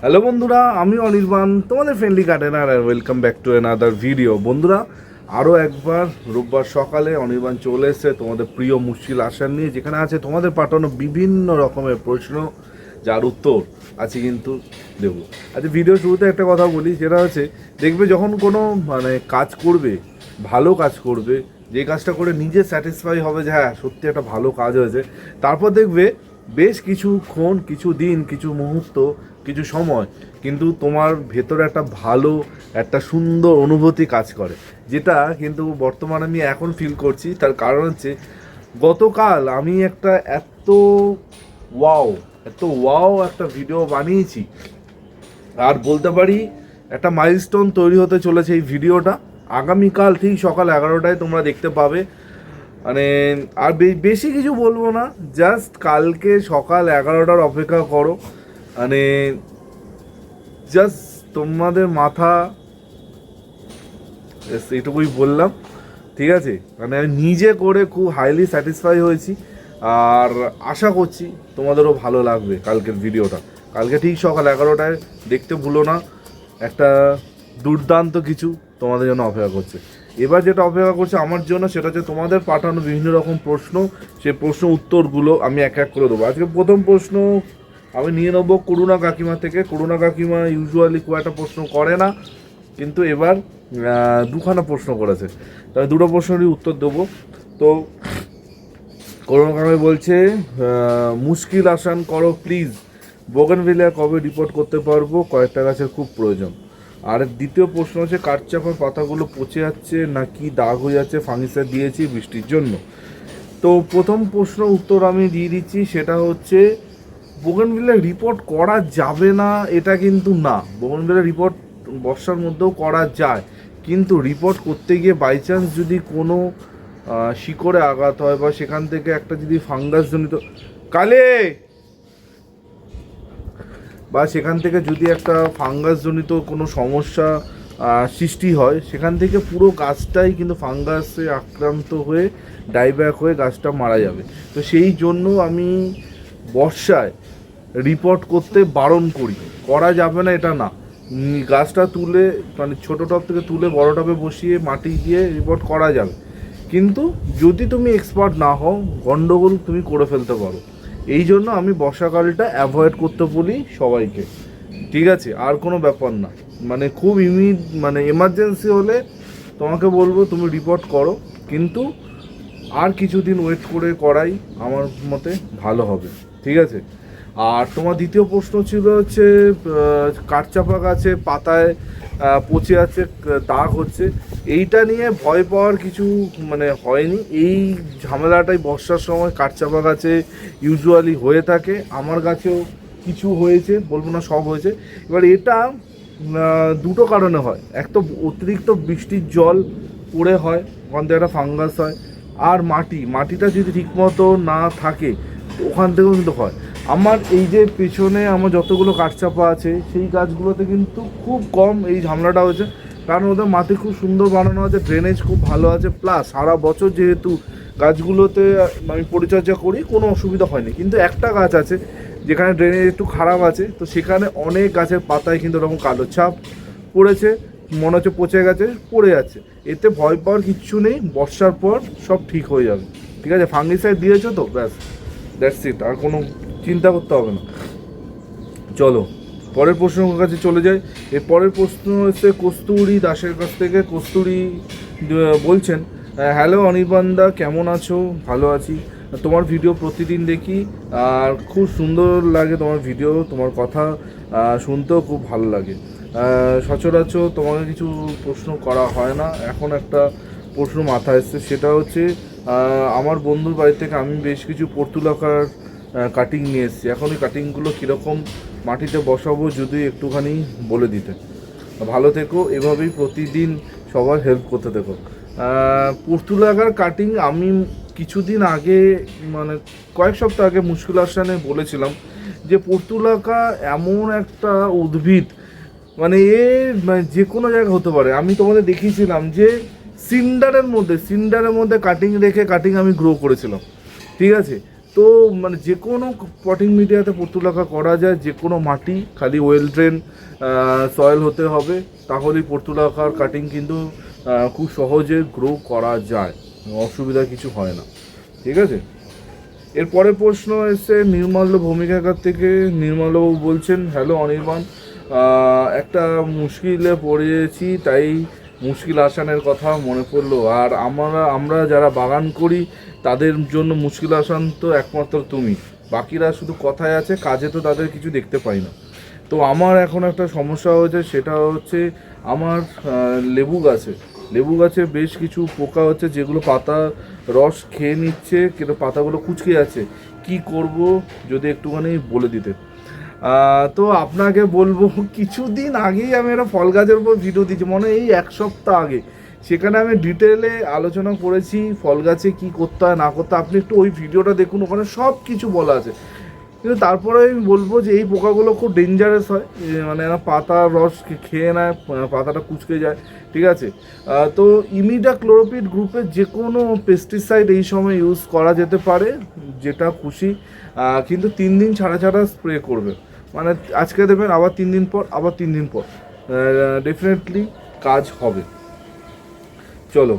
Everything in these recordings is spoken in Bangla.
হ্যালো বন্ধুরা, আমি অনির্বাণ, তোমাদের ফ্রেন্ডলি গার্ডেনার, আর welcome back to another video. বন্ধুরা, আরও একবার রোববার সকালে অনির্বাণ চলে এসেছে তোমাদের প্রিয় মুশকিল আসান নিয়ে, যেখানে আছে তোমাদের পাঠানো বিভিন্ন রকমের প্রশ্ন, যার উত্তর আছে কিন্তু দেবো। আচ্ছা, ভিডিও শুরুতে একটা কথা বলি, সেটা হচ্ছে দেখবে যখন কোনো কাজ করবে, ভালো কাজ করবে, যে কাজটা করে নিজে স্যাটিসফাই হবে যে হ্যাঁ সত্যি একটা ভালো কাজ হয়েছে, তারপর দেখবে বেশ কিছুক্ষণ, কিছু দিন, কিছু মুহূর্ত, কিছু সময় কিন্তু তোমার ভেতরে একটা ভালো, একটা সুন্দর অনুভূতি কাজ করে, যেটা কিন্তু বর্তমানে আমি এখন ফিল করছি। তার কারণ হচ্ছে গতকাল আমি একটা এত ওয়াও একটা ভিডিও বানিয়েছি, আর বলতে পারি একটা মাইলস্টোন তৈরি হতে চলেছে এই ভিডিওটা। আগামীকাল ঠিক সকাল 11টায় তোমরা দেখতে পাবে। আর বেশি কিছু বলবো না, জাস্ট কালকে সকাল 11টার অপেক্ষা করো। জাস্ট তোমাদের মাথা, এটুকুই বললাম, ঠিক আছে? আমি নিজে করে খুব হাইলি স্যাটিসফাই হয়েছি, আর আশা করছি তোমাদেরও ভালো লাগবে কালকের ভিডিওটা। কালকে ঠিক সকাল 11টায় দেখতে ভুলো না, একটা দুর্দান্ত কিছু তোমাদের জন্য অপেক্ষা করছে। এবার যেটা অপেক্ষা করছে আমার জন্য, সেটা হচ্ছে তোমাদের পাঠানো বিভিন্ন রকম প্রশ্ন, সেই প্রশ্ন উত্তরগুলো আমি এক এক করে দেবো। আজকে প্রথম প্রশ্ন আমি নিয়ে নেবো করুণা কাকিমা থেকে। করুণা কাকিমা ইউজুয়ালি খুব একটা প্রশ্ন করে না, কিন্তু এবার দুখানা প্রশ্ন করেছে, তাই দুটো প্রশ্নেরই উত্তর দেবো। তো করুণা কাকিমা বলছে, মুশকিল আসান করো প্লিজ, বোগেনভিলিয়া কবে রিপোর্ট করতে পারবো, কয়েকটা গাছের খুব প্রয়োজন। আর দ্বিতীয় প্রশ্ন হচ্ছে, কাঠচাপার পাতাগুলো পচে যাচ্ছে নাকি দাগ হয়ে যাচ্ছে, ফাঙ্গিসাইড দিয়েছি বৃষ্টির জন্য। তো প্রথম প্রশ্ন উত্তর আমি দিয়ে দিচ্ছি, সেটা হচ্ছে বোগেনভিলিয়া রিপোর্ট করা যাবে না এটা কিন্তু না। বোগেনভিলিয়া রিপোর্ট বর্ষার মধ্যেও করা যায়, কিন্তু রিপোর্ট করতে গিয়ে বাই চান্স যদি কোনো শিকড়ে আঘাত হয়, বা সেখান থেকে একটা যদি ফাঙ্গাসজনিত সেখান থেকে যদি একটা ফাঙ্গাসজনিত কোনো সমস্যা সৃষ্টি হয়, সেখান থেকে পুরো গাছটাই কিন্তু ফাঙ্গাসে আক্রান্ত হয়ে ডাইব্যাক হয়ে গাছটা মারা যাবে। তো সেই জন্য আমি বর্ষায় রিপোর্ট করতে বারণ করি। করা যাবে না এটা না, গাছটা তুলে ছোটো টব থেকে তুলে বড় টবে বসিয়ে মাটি দিয়ে রিপোর্ট করা যাবে, কিন্তু যদি তুমি এক্সপার্ট না হও, গন্ডগোল তুমি করে ফেলতে পারো। এই জন্য আমি বর্ষাকালটা অ্যাভয়েড করতে বলি সবাইকে, ঠিক আছে? আর কোনো ব্যাপার না, খুব এমার্জেন্সি হলে তোমাকে বলবো তুমি রিপোর্ট করো, কিন্তু আর কিছুদিন ওয়েট করে করাই আমার মতে ভালো হবে, ঠিক আছে? আর তোমার দ্বিতীয় প্রশ্ন ছিল হচ্ছে, কাঠচাপা গাছে পাতায় পচে আছে, দাগ হচ্ছে, এইটা নিয়ে ভয় পাওয়ার কিছু হয়নি। এই ঝামেলাটাই বর্ষার সময় কাঠচাপা গাছে ইউজুয়ালি হয়ে থাকে, আমার গাছেও কিছু হয়েছে, বলবো না সব হয়েছে। এবার এটা দুটো কারণে হয়, এক তো অতিরিক্ত বৃষ্টির জল পড়ে হয়, ওখান থেকে একটা ফাঙ্গাস হয়, আর মাটিটা যদি ঠিকমতো না থাকে ওখান থেকেও কিন্তু হয়। আমার এই যে পেছনে আমার যতগুলো কাঠচাপা আছে, সেই গাছগুলোতে কিন্তু খুব কম এই ঝামেলাটা হয়েছে, কারণ ওদের মাটি খুব সুন্দর বানানো আছে, ড্রেনেজ খুব ভালো আছে, প্লাস সারা বছর যেহেতু গাছগুলোতে আমি পরিচর্যা করি, কোনো অসুবিধা হয়নি। কিন্তু একটা গাছ আছে যেখানে ড্রেনেজ একটু খারাপ আছে, তো সেখানে অনেক গাছের পাতায় কিন্তু এরকম কালো ছাপ পড়েছে, মনে হচ্ছে পচে গেছে, পড়ে যাচ্ছে। এতে ভয় পাওয়ার কিচ্ছু নেই, বর্ষার পর সব ঠিক হয়ে যাবে, ঠিক আছে? ফাঙ্গিসাইড দিয়েছো তো, ব্যাস, দ্যাটস ইট, আর কোনো চিন্তা করতে হবে না। চলো পরের প্রশ্নের কাছে চলে যাই। এর পরের প্রশ্ন হচ্ছে কস্তুরী দাসের কাছ থেকে। কস্তুরী বলছেন, হ্যালো অনির্বাণদা, কেমন আছো? ভালো আছি, তোমার ভিডিও প্রতিদিন দেখি, আর খুব সুন্দর লাগে তোমার ভিডিও, তোমার কথা শুনতেও খুব ভালো লাগে। সচরাচর তোমাকে কিছু প্রশ্ন করা হয় না, এখন একটা প্রশ্ন মাথায় এসছে, সেটা হচ্ছে আমার বন্ধুর বাড়ি থেকে আমি বেশ কিছু পর্তুলাকার কাটিং নিয়ে এসেছি। এখন ওই কাটিংগুলো কীরকম মাটিতে বসাবো যদি একটুখানি বলে দিতে। ভালো থেকো, এভাবেই প্রতিদিন সবার হেল্প করতে থেকো। পর্তুলাকার কাটিং আমি কিছুদিন আগে, কয়েক সপ্তাহ আগে মুশকিল আসানে বলেছিলাম যে পর্তুলাকা এমন একটা উদ্ভিদ, যে কোনো জায়গায় হতে পারে। আমি তোমাদের দেখিয়েছিলাম যে সিন্ডারের মধ্যে কাটিং রেখে কাটিং আমি গ্রো করেছিলাম, ঠিক আছে? তো মানে যে কোনো পটিং মিডিয়াতে পর্তুলাকা করা যায়, যে কোনো মাটি, খালি ওয়েল ড্রেন সয়েল হতে হবে, তাহলেই পর্তুলাকার কাটিং কিন্তু খুব সহজে গ্রো করা যায়, অসুবিধা কিছু হয় না। ঠিক আছে, এরপরের প্রশ্ন এসছে নির্মল্য ভূমিকাকার থেকে। নির্মল্যবাবু বলছেন, হ্যালো অনির্বাণ, একটা মুশকিলে পড়েছি, তাই মুশকিল আসানের কথা মনে পড়লো। আর আমরা যারা বাগান করি তাদের জন্য মুশকিল আসান তো একমাত্র তুমি, বাকিরা শুধু কথায় আছে, কাজে তো তাদের কিছু দেখতে পাই না। তো আমার এখন একটা সমস্যা হয়েছে, সেটা হচ্ছে আমার লেবু গাছে বেশ কিছু পোকা হচ্ছে, যেগুলো পাতা রস খেয়ে নিচ্ছে, কিন্তু পাতাগুলো কুঁচকে যাচ্ছে। কি করব যদি একটুখানি বলে দিতে। তো আপনাকে বলবো, কিছুদিন আগেই আমি একটা ফল গাছের উপর ভিডিও দিয়েছি, মনে হয় এই 1 সপ্তাহ আগে, সেখানে আমি ডিটেলে আলোচনা করেছি ফল গাছে কী করতে হয় না করতে। আপনি একটু ওই ভিডিওটা দেখুন, ওখানে সব কিছু বলা আছে। কিন্তু তারপরে আমি বলবো যে এই পোকাগুলো খুব ডেঞ্জারাস হয়, মানে পাতার রস খেয়ে নেয়, পাতাটা কুঁচকে যায়। ঠিক আছে, তো ইমিডাক্লোরোপিড গ্রুপের যে কোনো পেস্টিসাইড এই সময় ইউজ করা যেতে পারে, যেটা খুশি, কিন্তু 3 দিন ছাড়া ছাড়া স্প্রে করবে। মানে আজকে দেবেন, আবার 3 দিন পর, আবার 3 দিন পর, ডেফিনেটলি কাজ হবে। চলো,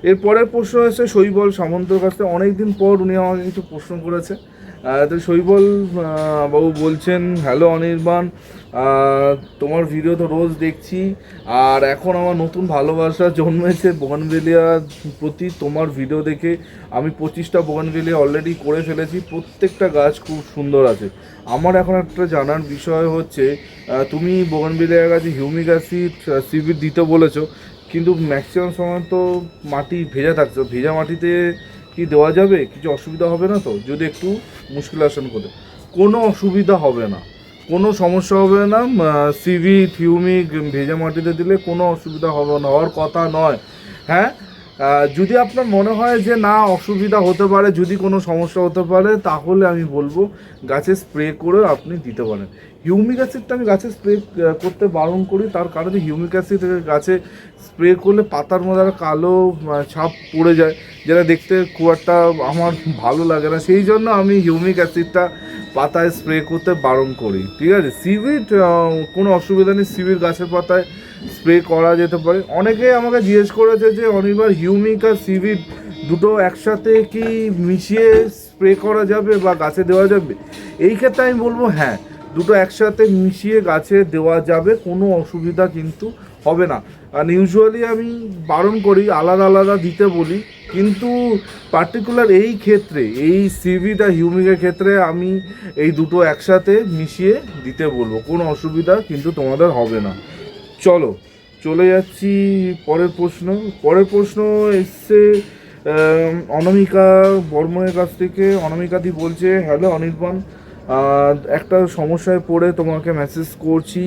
এরপরের প্রশ্ন হচ্ছে শৈবল সামন্তর কাছে। অনেক দিন পর উনি আমাকে কিছু প্রশ্ন করেছে। তো শৈবল বাবু বলছেন, হ্যালো অনির্বাণ, তোমার ভিডিও তো রোজ দেখছি, আর এখন আমার নতুন ভালোবাসা জন্মেছে বোগানভেলিয়ার প্রতি। তোমার ভিডিও দেখে আমি 25টা বোগানভেলিয়া অলরেডি করে ফেলেছি, প্রত্যেকটা গাছ খুব সুন্দর আছে। আমার এখন একটা জানার বিষয় হচ্ছে, তুমি বোগানভেলিয়া গাছে হিউমিক অ্যাসিড সিভিড দিতে বলেছো, কিন্তু ম্যাক্সিমাম সময় তো মাটি ভেজা থাকছে, ভেজা মাটিতে কি দেওয়া যাবে? কিছু অসুবিধা হবে না তো যদি একটু মুশকিল আসন করে? কোনো অসুবিধা হবে না, কোনো সমস্যা হবে না। সিভিড হিউমিক ভেজা মাটিতে দিলে কোনো অসুবিধা হবে না, হওয়ার কথা নয়। হ্যাঁ, যদি আপনার মনে হয় যে না অসুবিধা হতে পারে, যদি কোনো সমস্যা হতে পারে, তাহলে আমি বলবো গাছে স্প্রে করে আপনি দিতে পারেন। হিউমিক অ্যাসিডটা আমি গাছে স্প্রে করতে বারণ করি, তার কারণ হিউমিক অ্যাসিড গাছে স্প্রে করলে পাতার মধ্যে একটা কালো ছাপ পড়ে যায়, যেটা দেখতে খুব একটা আমার ভালো লাগে না। সেই জন্য আমি হিউমিক অ্যাসিডটা পাতায় স্প্রে করতে বারণ করি। ঠিক আছে, সিভিড কোনো অসুবিধা নেই, সিভিড গাছের পাতায় স্প্রে করা যেতে পারে। অনেকেই আমাকে জিজ্ঞেস করেছে যে অনির্বাণ, হিউমিক আর সিভিড দুটো একসাথে কি মিশিয়ে স্প্রে করা যাবে বা গাছে দেওয়া যাবে? এই ক্ষেত্রে আমি বলবো হ্যাঁ, দুটো একসাথে মিশিয়ে গাছে দেওয়া যাবে, কোনো অসুবিধা কিন্তু হবে না। আর ইউজুয়ালি আমি বারণ করি, আলাদা আলাদা দিতে বলি, কিন্তু পার্টিকুলার এই ক্ষেত্রে, এই সিভিড আর হিউমিকের ক্ষেত্রে আমি এই দুটো একসাথে মিশিয়ে দিতে বলবো, কোনো অসুবিধা কিন্তু তোমাদের হবে না। চলো, চলে যাচ্ছি পরের প্রশ্ন এসছে অনামিকা বর্মনের কাছ থেকে। অনামিকাদি বলছে, হ্যালো অনির্বাণ, একটা সমস্যায় পড়ে তোমাকে মেসেজ করছি।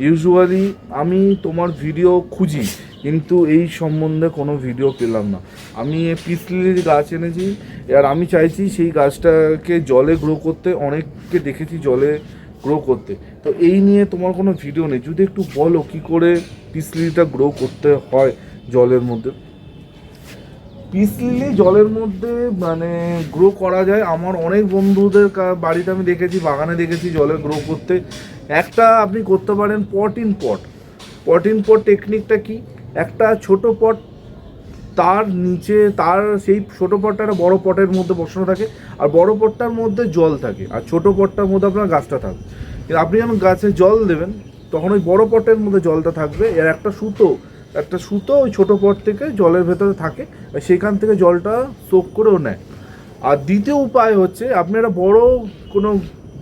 ইউজুয়ালি আমি তোমার ভিডিও খুঁজি, কিন্তু এই সম্বন্ধে কোনো ভিডিও পেলাম না। আমি পিস লিলির গাছ এনেছি, আর আমি চাইছি সেই গাছটাকে জলে গ্রো করতে। অনেককে দেখেছি জলে গ্রো করতে, তো এই নিয়ে তোমার কোনো ভিডিও নেই, যদি একটু বলো কি করে পিস লিলিটা গ্রো করতে হয় জলের মধ্যে। পিস লিলি জলের মধ্যে মানে গ্রো করা যায়, আমার অনেক বন্ধুদের বাড়িতে আমি দেখেছি, বাগানে দেখেছি জলে গ্রো করতে। একটা আপনি করতে পারেন পট ইন পট টেকনিকটা কি, একটা ছোট পট, তার নিচে সেই ছোটো পটটা একটা বড়ো পটের মধ্যে বসানো থাকে, আর বড়ো পটটার মধ্যে জল থাকে, আর ছোটো পটটার মধ্যে আপনার গাছটা থাকবে। কিন্তু আপনি যখন গাছে জল দেবেন, তখন ওই বড়ো পটের মধ্যে জলটা থাকবে, এর একটা সুতো ওই ছোটো পট থেকে জলের ভেতরে থাকে, সেখান থেকে জলটা সোক করেও নেয়। আর দ্বিতীয় উপায় হচ্ছে, আপনি একটা বড় কোনো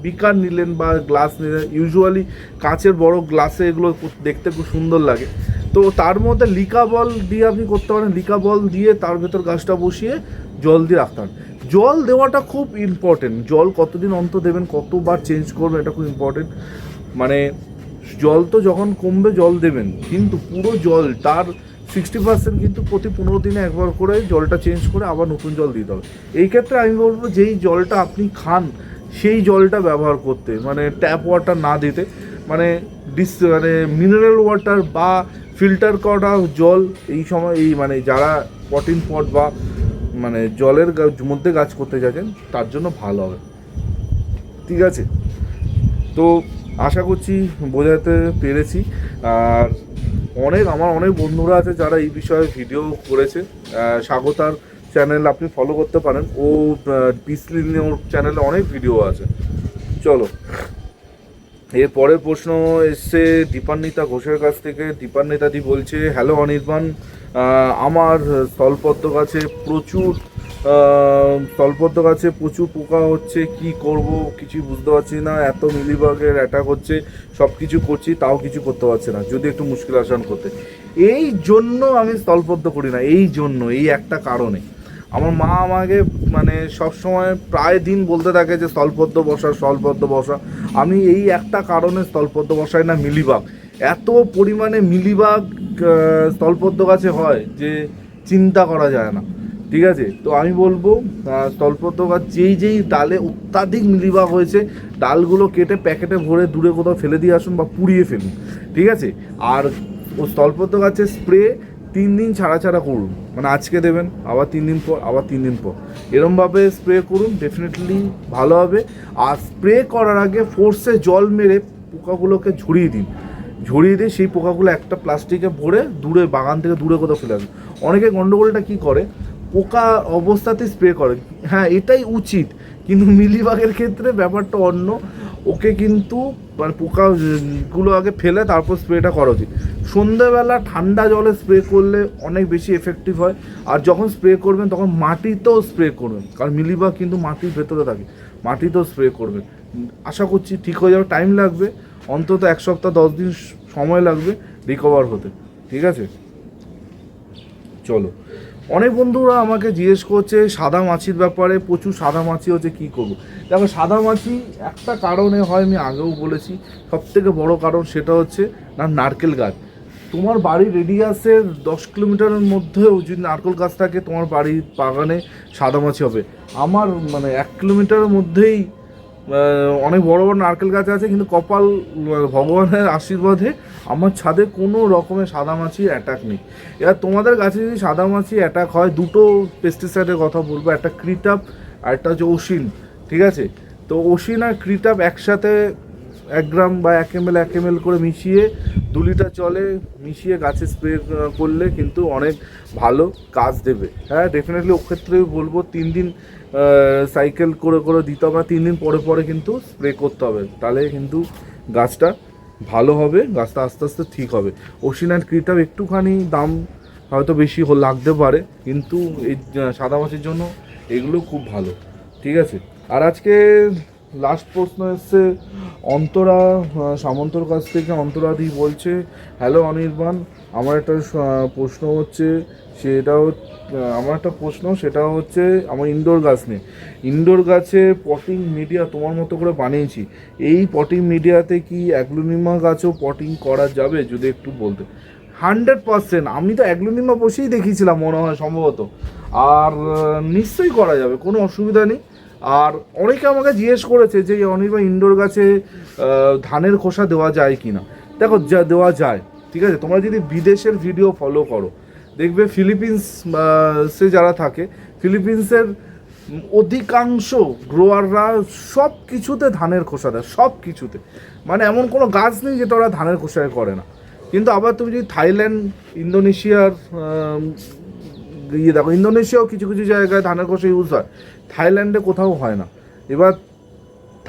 বিকার নিলেন বা গ্লাস নিলেন, ইউজুয়ালি কাঁচের বড় গ্লাসে এগুলো দেখতে খুব সুন্দর লাগে, তো তার মধ্যে লিকা বল দিয়ে আপনি করতে পারেন। লিকা বল দিয়ে তার ভেতর গাছটা বসিয়ে জল দিয়ে রাখতে পারেন। জল দেওয়াটা খুব ইম্পর্টেন্ট, জল কতদিন অন্তর দেবেন, কতবার চেঞ্জ করবেন, এটা খুব ইম্পর্টেন্ট। মানে জল তো যখন কমবে জল দেবেন, কিন্তু পুরো জল তার 60% কিন্তু প্রতি 15 দিনে একবার করে জলটা চেঞ্জ করে আবার নতুন জল দিতে হবে। এই ক্ষেত্রে আমি বলবো যেই জলটা আপনি খান সেই জলটা ব্যবহার করতে, মানে ট্যাপ ওয়াটার না দিতে, মানে মিনারেল ওয়াটার বা ফিল্টার করা জল এই সময়, এই মানে যারা পট বা মানে জলের মধ্যে গাছ করতে চাইছেন তার জন্য ভালো হবে। ঠিক আছে, তো আশা করছি বোঝাতে পেরেছি। আর আমার অনেক বন্ধুরা আছে যারা এই বিষয়ে ভিডিও করেছে। স্বাগতার চ্যানেল আপনি ফলো করতে পারেন, ও পিসলিনের চ্যানেলে অনেক ভিডিও আছে। চলো, এর পরের প্রশ্ন এসছে দীপান্বিতা ঘোষের কাছ থেকে। দীপান্বিতাদি বলছে, হ্যালো অনির্বাণ, আমার স্থলপদ্ম গাছে প্রচুর পোকা হচ্ছে, কি করব কিছুই বুঝতে পারছি না, এত মিলিবাগের অ্যাটাক হচ্ছে, সব কিছু করছি তাও কিছু করতে পারছি না, যদি একটু মুশকিল আসান করতে। এই জন্য আমি স্থলপদ্ম করি না, এই একটা কারণে। আমার মা আমাকে মানে সবসময় প্রায় দিন বলতে থাকে যে স্থলপদ্ম বসা। আমি এই একটা কারণে স্থলপদ্ম বসাই না, মিলিবাগ। এত পরিমাণে মিলিবাগ স্থলপদ্ম গাছে হয় যে চিন্তা করা যায় না। ঠিক আছে, তো আমি বলবো স্থলপদ্ম গাছ যেই ডালে অত্যাধিক মিলিবাগ হয়েছে, ডালগুলো কেটে প্যাকেটে ভরে দূরে কোথাও ফেলে দিয়ে আসুন বা পুড়িয়ে ফেলুন। ঠিক আছে, আর ও স্থলপদ্ম গাছের স্প্রে 3 দিন ছাড়া করুন, মানে আজকে দেবেন, আবার 3 দিন পর, আবার 3 দিন পর, এরমভাবে স্প্রে করুন, ডেফিনেটলি ভালো হবে। আর স্প্রে করার আগে ফোর্সে জল মেরে পোকাগুলোকে ঝরিয়ে দিয়ে সেই পোকাগুলো একটা প্লাস্টিকে ভরে দূরে, বাগান থেকে দূরে কোথাও ফেলে আসুন। অনেকে গন্ডগোলটা কী করে, পোকা অবস্থাতেই স্প্রে করে। হ্যাঁ, এটাই উচিত, কিন্তু মিলিবাগের ক্ষেত্রে ব্যাপারটা অন্য। ওকে কিন্তু মানে পোকাগুলো আগে ফেলে তারপর স্প্রেটা করা উচিত। সন্ধ্যেবেলা ঠান্ডা জলে স্প্রে করলে অনেক বেশি এফেক্টিভ হয়। আর যখন স্প্রে করবেন তখন মাটিতেও স্প্রে করবেন, কারণ মিলিবাগ কিন্তু মাটির ভেতরে থাকে, মাটিতেও স্প্রে করবেন। আশা করছি ঠিক হয়ে যাবে, টাইম লাগবে, অন্তত 1 সপ্তাহ 10 দিন সময় লাগবে রিকভার হতে। ঠিক আছে, চলো। অনেক বন্ধুরা আমাকে জিজ্ঞেস করছে সাদা মাছির ব্যাপারে, প্রচুর সাদা মাছি হচ্ছে, কী করবো। দেখো, সাদা মাছি একটা কারণে হয়, আমি আগেও বলেছি, সবথেকে বড় কারণ সেটা হচ্ছে নারকেল গাছ। তোমার বাড়ির রেডিয়াসের 10 কিলোমিটারের মধ্যেও যদি নারকেল গাছ থাকে, তোমার বাড়ির বাগানে সাদা মাছি হবে। আমার মানে 1 কিলোমিটারের মধ্যেই অনেক বড় বড় নারকেল গাছ আছে, কিন্তু কপাল ভগবানের আশীর্বাদে আমার ছাদে কোনো রকমের সাদামাছির অ্যাটাক নেই। এবার তোমাদের গাছে যদি সাদামাছি অ্যাটাক হয়, দুটো পেস্টিসাইডের কথা বলবো, একটা ক্রিটাপ আর একটা হচ্ছে ওশিন। ঠিক আছে, তো ওশিন আর ক্রিটাপ একসাথে 1 গ্রাম বা 1 ml করে মিশিয়ে 2 লিটার জলে মিশিয়ে গাছে স্প্রে করলে কিন্তু অনেক ভালো কাজ দেবে। হ্যাঁ, ডেফিনেটলি ওক্ষেত্রেও বলবো 3 দিন সাইকেল করে দিতে হবে, 3 দিন পরে কিন্তু স্প্রে করতে হবে, তাহলে কিন্তু গাছটা ভালো হবে, গাছটা আস্তে আস্তে ঠিক হবে। ওশিন অ্যান্ড ক্রিটাপ একটুখানি দাম হয়তো বেশি লাগতে পারে, কিন্তু এই সাদা মাছির জন্য এগুলো খুব ভালো। ঠিক আছে, আর আজকে লাস্ট প্রশ্ন এসছে অন্তরা সামন্তর কাছ থেকে। অন্তরাদি বলছে, হ্যালো অনির্বাণ, আমার একটা প্রশ্ন হচ্ছে আমার ইনডোর গাছ নিয়ে। ইনডোর গাছে পটিং মিডিয়া তোমার মতো করে বানিয়েছি, এই পটিং মিডিয়াতে কি অ্যাগ্লোনিমা গাছও পটিং করা যাবে, যদি একটু বলতে। 100%, আমি তো অ্যাগ্লোনিমা বসেই দেখিয়েছিলাম মনে হয় সম্ভবত, আর নিশ্চয়ই করা যাবে, কোনো অসুবিধা নেই। আর অনেকে আমাকে জিজ্ঞেস করেছে যে অনির্বাণ ইনডোর গাছে ধানের খোসা দেওয়া যায় কি না। দেখো, দেওয়া যায়। ঠিক আছে, তোমরা যদি বিদেশের ভিডিও ফলো করো, দেখবে ফিলিপিন্সে যারা থাকে, ফিলিপিন্সের অধিকাংশ গ্রোয়াররা সব কিছুতে ধানের খোসা দেয়, সব কিছুতে, মানে এমন কোনো গাছ নেই যেটা ওরা ধানের খোসায় করে না। কিন্তু আবার তুমি যদি থাইল্যান্ড, ইন্দোনেশিয়ার দেখো, ইন্দোনেশিয়াও কিছু কিছু জায়গায় ধানের খোসা ইউজ হয়, থাইল্যান্ডে কোথাও হয় না। এবার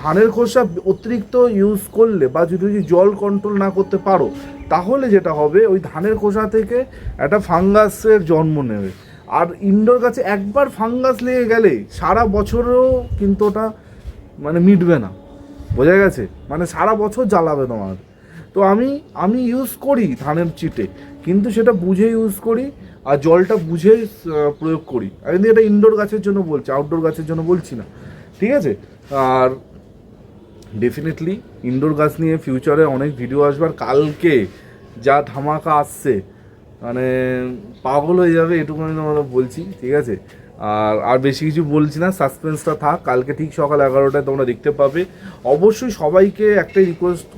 ধানের খোসা অতিরিক্ত ইউজ করলে বা যদি জল কন্ট্রোল না করতে পারো, তাহলে যেটা হবে, ওই ধানের খোসা থেকে একটা ফাঙ্গাসের জন্ম নেবে। আর ইনডোর গাছে একবার ফাঙ্গাস লেগে গেলে সারা বছরেও কিন্তু ওটা মানে মিটবে না, বোঝা গেছে, মানে সারা বছর জ্বালাবে তোমার। তো আমি ইউজ করি ধানের চিটে, কিন্তু সেটা বুঝে ইউজ করি আর জলটা বুঝে প্রয়োগ করি। আর কিন্তু এটা ইনডোর গাছের জন্য বলছি, আউটডোর গাছের জন্য বলছি না। ঠিক আছে, আর ডেফিনেটলি ইনডোর গাছ নিয়ে ফিউচারে অনেক ভিডিও আসবার, কালকে যা ধামাকা আসছে, মানে পাগল হয়ে যাবে, এটুকু আমি তোমরা বলছি। ঠিক আছে, আর বেশি কিছু বলছি না, সাসপেন্সটা থাক, কালকে ঠিক সকাল 11টায় তোমরা দেখতে পাবে। অবশ্যই সবাইকে একটাই রিকোয়েস্ট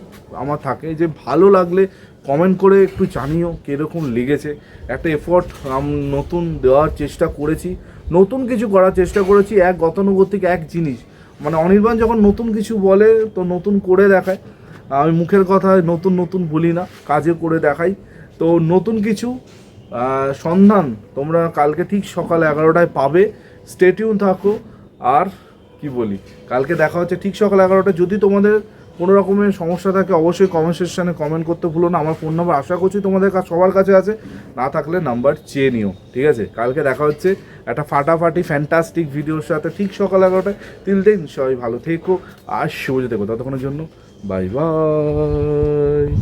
আমার থাকে যে ভালো লাগলে কমেন্ট করে একটু জানিও কীরকম লেগেছে। একটা এফোর্ট নতুন দেওয়ার চেষ্টা করেছি, নতুন কিছু করার চেষ্টা করেছি, এক গতানুগতিক এক জিনিস, মানে অনির্বাণ যখন নতুন কিছু বলে তো নতুন করে দেখায়। আমি মুখের কথা নতুন নতুন বলি না, কাজে করে দেখাই। তো নতুন কিছু সন্ধান তোমরা কালকে ঠিক সকাল 11টায় পাবে। স্টে টিউন থাকো। আর কি বলি, কালকে দেখা হচ্ছে ঠিক সকাল 11টায়। যদি তোমাদের কোনো রকমের সমস্যা থাকে অবশ্যই কমেন্ট সেকশানে কমেন্ট করতে ভুলো না। আমার ফোন নাম্বার আশা করছি তোমাদের সবার কাছে আছে, না থাকলে নাম্বার চেয়ে নিও, ঠিক আছে? কালকে দেখা হচ্ছে একটা ফাটাফাটি ফ্যান্টাস্টিক ভিডিওর সাথে ঠিক সকাল 11টায়। তিল দিন সবাই ভালো থেকো আর শুভ যেতে ততক্ষণের জন্য বাই বাই।